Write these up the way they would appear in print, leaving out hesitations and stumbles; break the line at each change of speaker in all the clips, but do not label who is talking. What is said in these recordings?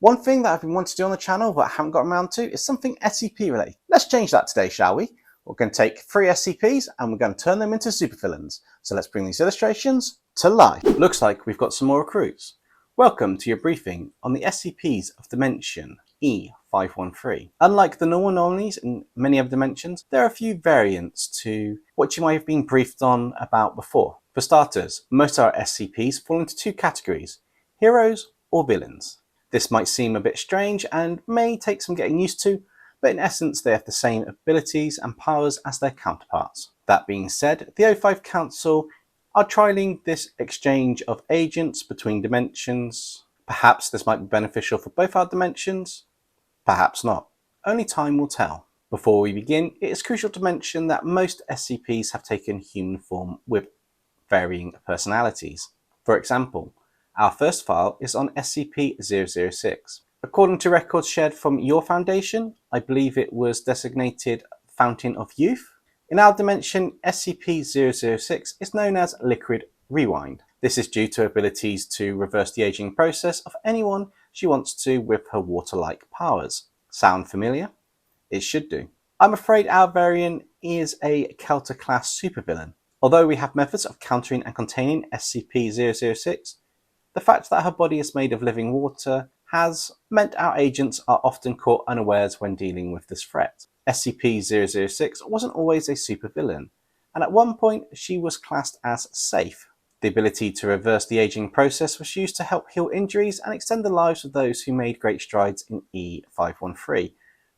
One thing that I've been wanting to do on the channel but haven't gotten around to is something SCP related. Let's change that today, shall we? We're going to take 3 SCPs and we're going to turn them into supervillains. So let's bring these illustrations to life. Looks like we've got some more recruits. Welcome to your briefing on the SCPs of Dimension E513. Unlike the normal anomalies in many other dimensions, there are a few variants to what you might have been briefed on about before. For starters, most of our SCPs fall into 2 categories, heroes or villains. This might seem a bit strange and may take some getting used to, but in essence they have the same abilities and powers as their counterparts. That being said, the O5 Council are trialing this exchange of agents between dimensions. Perhaps this might be beneficial for both our dimensions, perhaps not. Only time will tell. Before we begin, it is crucial to mention that most SCPs have taken human form with varying personalities. For example, our first file is on SCP-006. According to records shared from your foundation, I believe it was designated Fountain of Youth. In our dimension, SCP-006 is known as Liquid Rewind. This is due to abilities to reverse the aging process of anyone she wants to with her water-like powers. Sound familiar? It should do. I'm afraid our variant is a Kelter-class supervillain. Although we have methods of countering and containing SCP-006, the fact that her body is made of living water has meant our agents are often caught unawares when dealing with this threat. SCP-006 wasn't always a supervillain, and at one point she was classed as safe. The ability to reverse the aging process was used to help heal injuries and extend the lives of those who made great strides in E513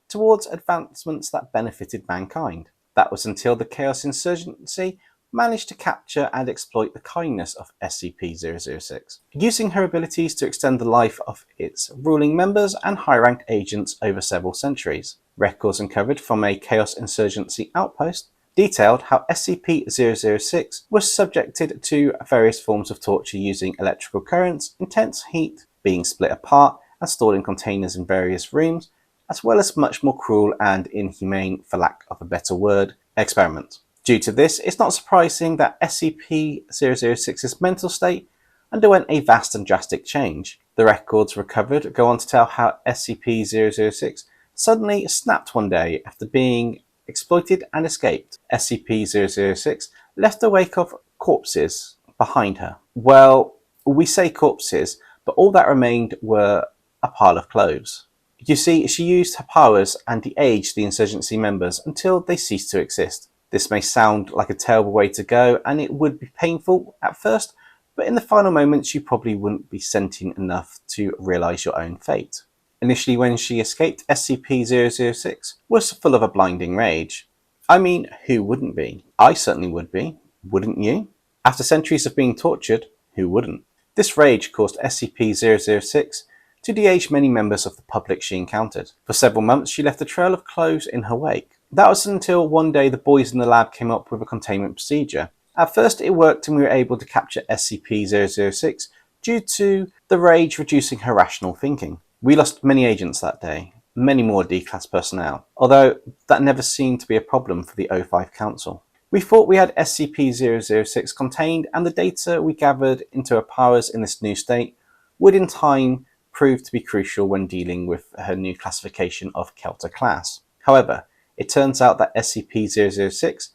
towards advancements that benefited mankind. That was until the Chaos Insurgency managed to capture and exploit the kindness of SCP-006, using her abilities to extend the life of its ruling members and high-ranked agents over several centuries. Records uncovered from a Chaos Insurgency outpost detailed how SCP-006 was subjected to various forms of torture using electrical currents, intense heat, being split apart and stored in containers in various rooms, as well as much more cruel and inhumane, for lack of a better word, experiments. Due to this, it's not surprising that SCP-006's mental state underwent a vast and drastic change. The records recovered go on to tell how SCP-006 suddenly snapped one day after being exploited and escaped. SCP-006 left a wake of corpses behind her. Well, we say corpses, but all that remained were a pile of clothes. You see, she used her powers and de-aged the insurgency members until they ceased to exist. This may sound like a terrible way to go, and it would be painful at first, but in the final moments you probably wouldn't be sentient enough to realise your own fate. Initially, when she escaped, SCP-006 was full of a blinding rage. I mean, who wouldn't be? I certainly would be. Wouldn't you? After centuries of being tortured, who wouldn't? This rage caused SCP-006 to de-age many members of the public she encountered. For several months, she left a trail of clothes in her wake. That was until one day the boys in the lab came up with a containment procedure. At first it worked and we were able to capture SCP-006 due to the rage reducing her rational thinking. We lost many agents that day, many more D-class personnel, although that never seemed to be a problem for the O5 Council. We thought we had SCP-006 contained, and the data we gathered into her powers in this new state would in time prove to be crucial when dealing with her new classification of Kelter class. However, it turns out that SCP-006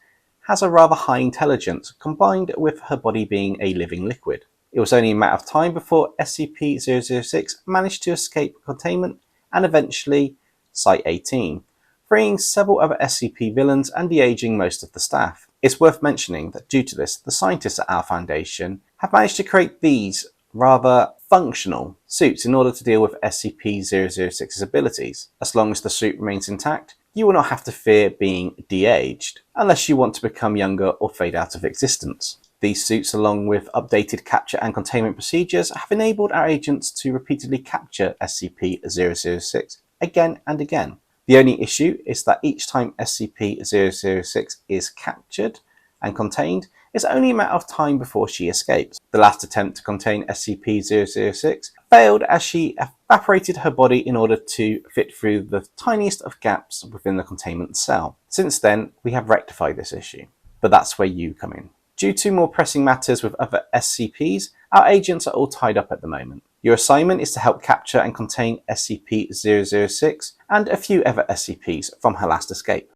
has a rather high intelligence, combined with her body being a living liquid. It was only a matter of time before SCP-006 managed to escape containment and eventually Site-18, freeing several other SCP villains and de-aging most of the staff. It's worth mentioning that due to this, the scientists at our foundation have managed to create these rather functional suits in order to deal with SCP-006's abilities. As long as the suit remains intact, you will not have to fear being de-aged, unless you want to become younger or fade out of existence. These suits, along with updated capture and containment procedures, have enabled our agents to repeatedly capture SCP-006 again and again. The only issue is that each time SCP-006 is captured and contained, it's only a matter of time before she escapes. The last attempt to contain SCP-006 failed as she evaporated her body in order to fit through the tiniest of gaps within the containment cell. Since then, we have rectified this issue. But that's where you come in. Due to more pressing matters with other SCPs, Our agents are all tied up at the moment. Your assignment is to help capture and contain SCP-006 and a few other SCPs from her last escape.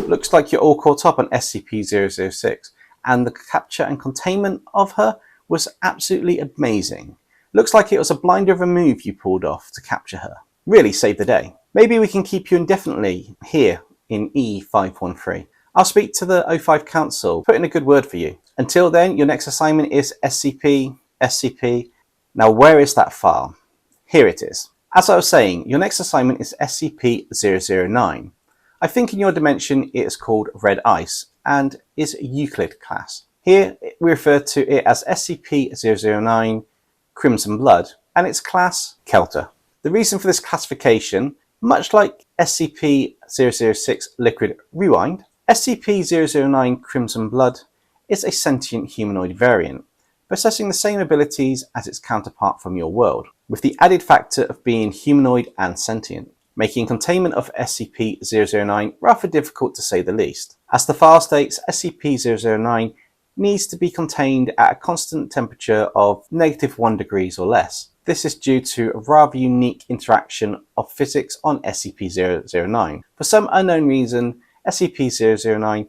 Looks like you're all caught up on SCP-006, and the capture and containment of her was absolutely amazing. Looks like it was a blinder of a move you pulled off to capture her. Really saved the day. Maybe we can keep you indefinitely here in E513. I'll speak to the O5 Council, put in a good word for you. Until then, your next assignment is SCP. Now where is that file? Here it is. As I was saying, your next assignment is SCP-009. I think in your dimension it is called Red Ice and is Euclid class. Here we refer to it as SCP-009 Crimson Blood and its class Kelter. The reason for this classification, much like SCP-006 Liquid Rewind, SCP-009 Crimson Blood is a sentient humanoid variant, possessing the same abilities as its counterpart from your world, with the added factor of being humanoid and sentient, making containment of SCP-009 rather difficult to say the least. As the file states, SCP-009 needs to be contained at a constant temperature of -1 degrees or less. This is due to a rather unique interaction of physics on SCP-009. For some unknown reason, SCP-009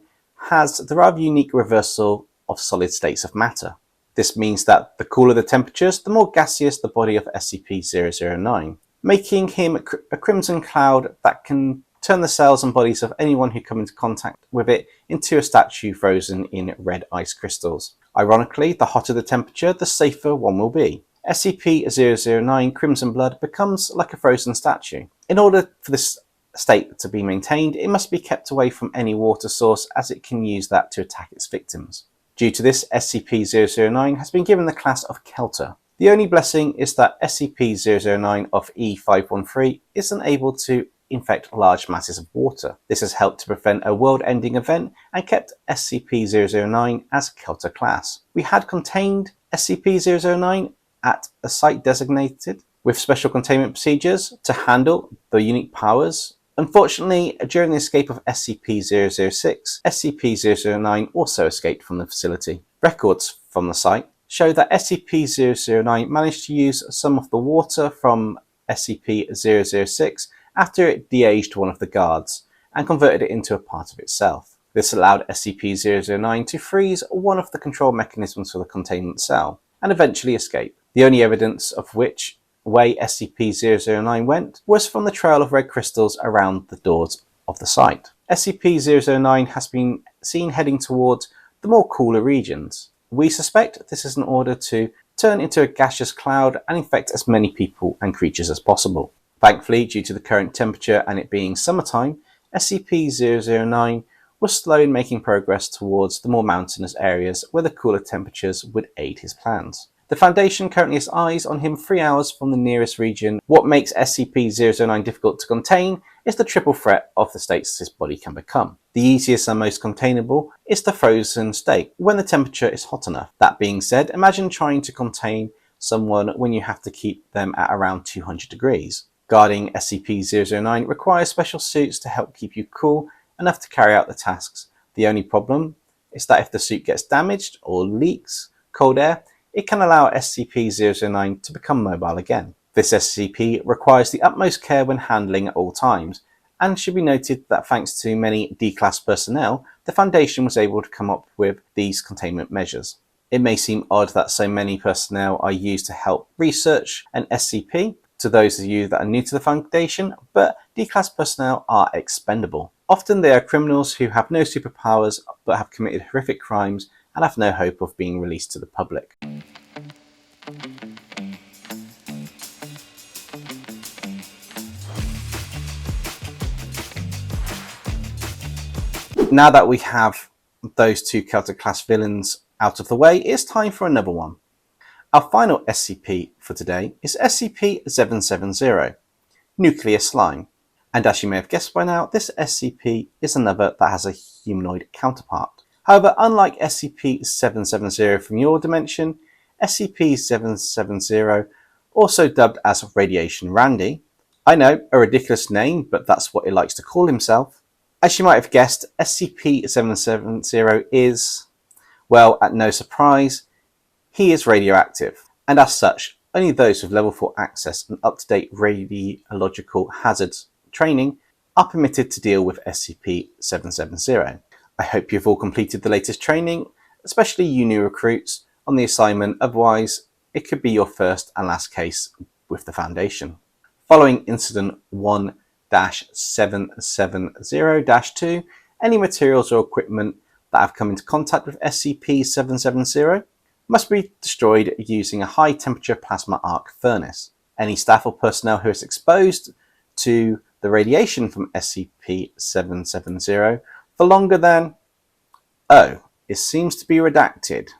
has the rather unique reversal of solid states of matter. This means that the cooler the temperatures, the more gaseous the body of SCP-009, making him a crimson cloud that can turn the cells and bodies of anyone who come into contact with it into a statue frozen in red ice crystals. Ironically, the hotter the temperature, the safer one will be. SCP-009 Crimson Blood becomes like a frozen statue. In order for this state to be maintained, it must be kept away from any water source, as it can use that to attack its victims. Due to this, SCP-009 has been given the class of Kelter. The only blessing is that SCP-009 of E513 isn't able to infect large masses of water. This has helped to prevent a world-ending event and kept SCP-009 as Kelter class. We had contained SCP-009 at a site designated with special containment procedures to handle the unique powers. Unfortunately, during the escape of SCP-006, SCP-009 also escaped from the facility. Records from the site show that SCP-009 managed to use some of the water from SCP-006 after it de-aged one of the guards and converted it into a part of itself. This allowed SCP-009 to freeze one of the control mechanisms for the containment cell and eventually escape. The only evidence of which way SCP-009 went was from the trail of red crystals around the doors of the site. SCP-009 has been seen heading towards the more cooler regions. We suspect this is in order to turn into a gaseous cloud and infect as many people and creatures as possible. Thankfully, due to the current temperature and it being summertime, SCP-009 was slow in making progress towards the more mountainous areas where the cooler temperatures would aid his plans. The Foundation currently has eyes on him 3 hours from the nearest region. What makes SCP-009 difficult to contain is the triple threat of the states his body can become. The easiest and most containable is the frozen state, when the temperature is hot enough. That being said, imagine trying to contain someone when you have to keep them at around 200 degrees. Guarding SCP-009 requires special suits to help keep you cool enough to carry out the tasks. The only problem is that if the suit gets damaged or leaks cold air, it can allow SCP-009 to become mobile again. This SCP requires the utmost care when handling at all times, and should be noted that thanks to many D-Class personnel, the Foundation was able to come up with these containment measures. It may seem odd that so many personnel are used to help research an SCP to those of you that are new to the Foundation, but D-Class personnel are expendable. Often they are criminals who have no superpowers but have committed horrific crimes and have no hope of being released to the public. Now that we have those 2 Kelter class villains out of the way, it's time for another one. Our final SCP for today is SCP-770 Nuclear Slime. And as you may have guessed by now, this SCP is another that has a humanoid counterpart. However, unlike SCP-770 from your dimension, SCP-770, also dubbed as Radiation Randy, I know, a ridiculous name, but that's what he likes to call himself. As you might have guessed, SCP-770 is, well, at no surprise, he is radioactive, and as such, only those with level 4 access and up-to-date radiological hazards training are permitted to deal with SCP-770. I hope you've all completed the latest training, especially you new recruits, on the assignment, otherwise it could be your first and last case with the Foundation. Following Incident 1-770-2, any materials or equipment that have come into contact with SCP-770 must be destroyed using a high-temperature plasma arc furnace. Any staff or personnel who is exposed to the radiation from SCP-770 for longer than... oh, it seems to be redacted.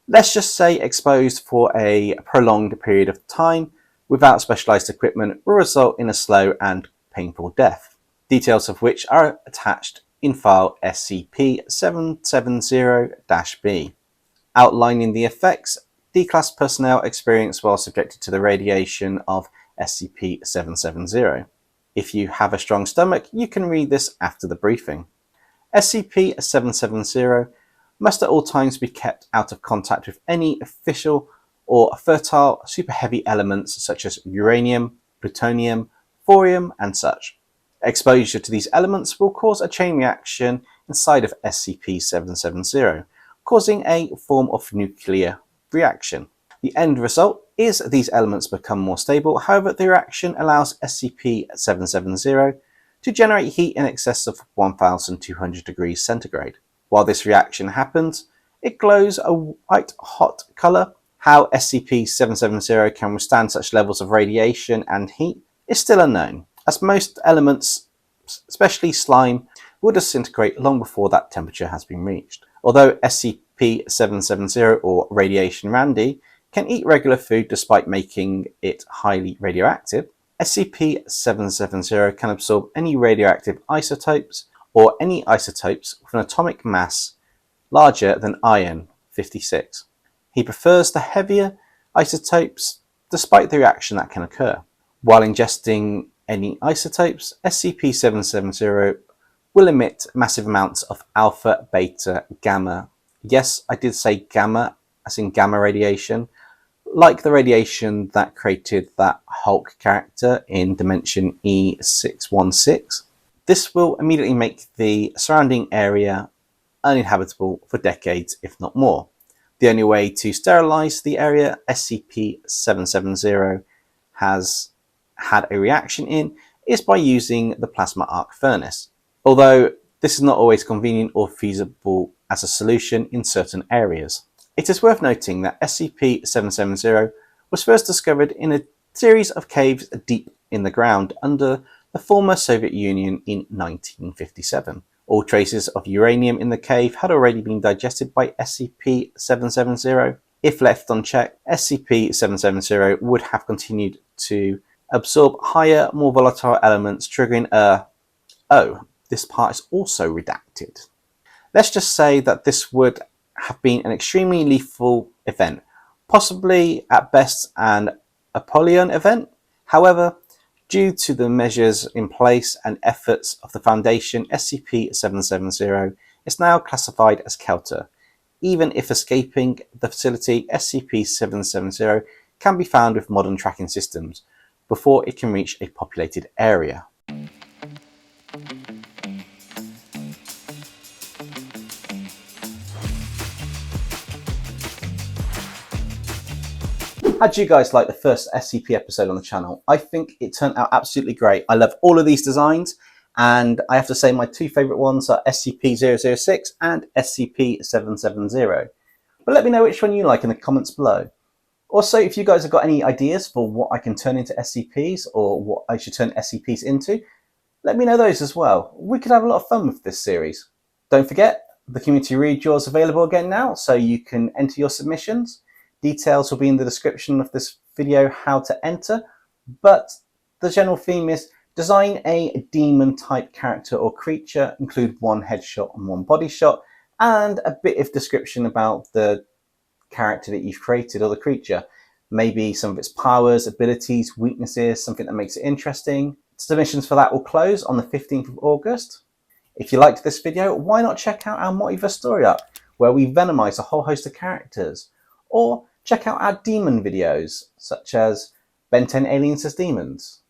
Let's just say exposed for a prolonged period of time without specialized equipment will result in a slow and painful death, details of which are attached in file SCP-770-B, outlining the effects D-Class personnel experience while subjected to the radiation of SCP-770. If you have a strong stomach, you can read this after the briefing. SCP-770 must at all times be kept out of contact with any official or fertile super heavy elements such as uranium, plutonium, thorium, and such. Exposure to these elements will cause a chain reaction inside of SCP-770, causing a form of nuclear reaction. The end result is these elements become more stable, however the reaction allows SCP-770 to generate heat in excess of 1200 degrees centigrade. While this reaction happens, it glows a white-hot colour. How SCP-770 can withstand such levels of radiation and heat is still unknown, as most elements, especially slime, will disintegrate long before that temperature has been reached. Although SCP-770 or Radiation Randy can eat regular food despite making it highly radioactive, SCP-770 can absorb any radioactive isotopes or any isotopes with an atomic mass larger than iron 56. He prefers the heavier isotopes despite the reaction that can occur. While ingesting any isotopes, SCP-770 will emit massive amounts of alpha, beta, gamma. Yes, I did say gamma, as in gamma radiation, like the radiation that created that Hulk character in Dimension E616. This will immediately make the surrounding area uninhabitable for decades, if not more. The only way to sterilize the area SCP-770 has had a reaction in is by using the plasma arc furnace, although this is not always convenient or feasible as a solution in certain areas. It is worth noting that SCP-770 was first discovered in a series of caves deep in the ground under the former Soviet Union in 1957. All traces of uranium in the cave had already been digested by SCP-770. If left unchecked, SCP-770 would have continued to absorb higher, more volatile elements, triggering a... oh, this part is also redacted. Let's just say that this would have been an extremely lethal event, possibly at best an Apollyon event. However, due to the measures in place and efforts of the Foundation, SCP-770 is now classified as Kelter. Even if escaping the facility, SCP-770 can be found with modern tracking systems before it can reach a populated area. How did you guys like the first SCP episode on the channel? I think it turned out absolutely great. I love all of these designs, and I have to say my two favourite ones are SCP-006 and SCP-770. But let me know which one you like in the comments below. Also, if you guys have got any ideas for what I can turn into SCPs or what I should turn SCPs into, let me know those as well. We could have a lot of fun with this series. Don't forget, the community redraw is available again now, so you can enter your submissions. Details will be in the description of this video how to enter, but the general theme is design a demon type character or creature, include one headshot and one body shot, and a bit of description about the character that you've created or the creature. maybe some of its powers, abilities, weaknesses, something that makes it interesting. Submissions for that will close on the 15th of August. If you liked this video, why not check out our Multiverse Story Arc, where we venomize a whole host of characters, or check out our demon videos, such as Ben 10 Aliens as Demons.